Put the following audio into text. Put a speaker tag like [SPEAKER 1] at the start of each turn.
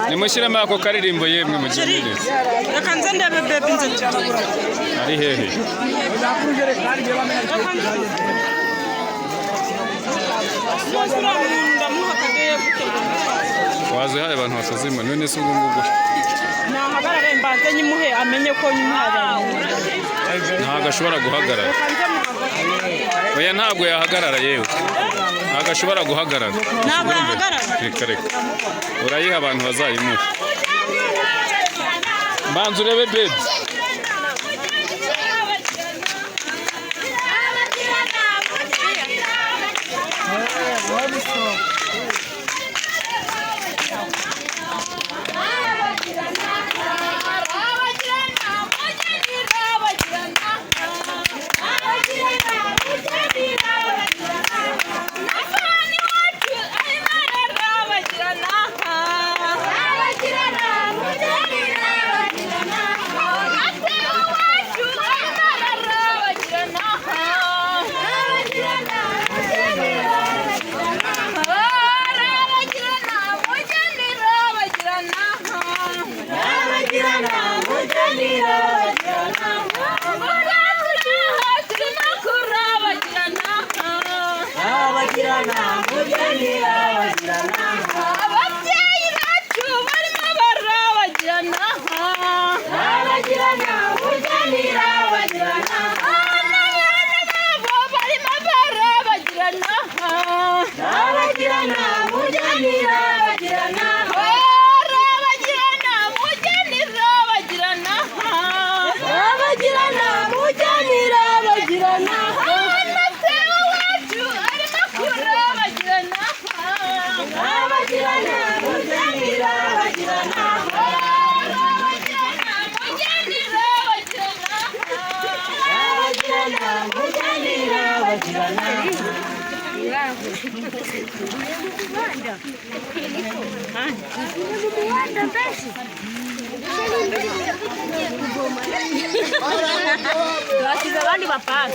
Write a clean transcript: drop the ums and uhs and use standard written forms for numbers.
[SPEAKER 1] Nimushiremo ako karirimbo yemwe mujirire.
[SPEAKER 2] Rakanze ndebe bebe nze.
[SPEAKER 1] Ari hehe? Wazihaye abantu basazima none se ubwo ngubwo.
[SPEAKER 2] Nahagarare mbanze nyimuhe amenye ko nyumuhagarara.
[SPEAKER 1] Ntago ashobora guhagarara. Oya ntabwo yahagarara yewe. Ntago ashobora guhagarara.
[SPEAKER 2] Ntabwo yahagarara.
[SPEAKER 1] Reka reka. Urayiha abantu bazayimuha. Mbanze urebe bebe.
[SPEAKER 3] Abandi bapana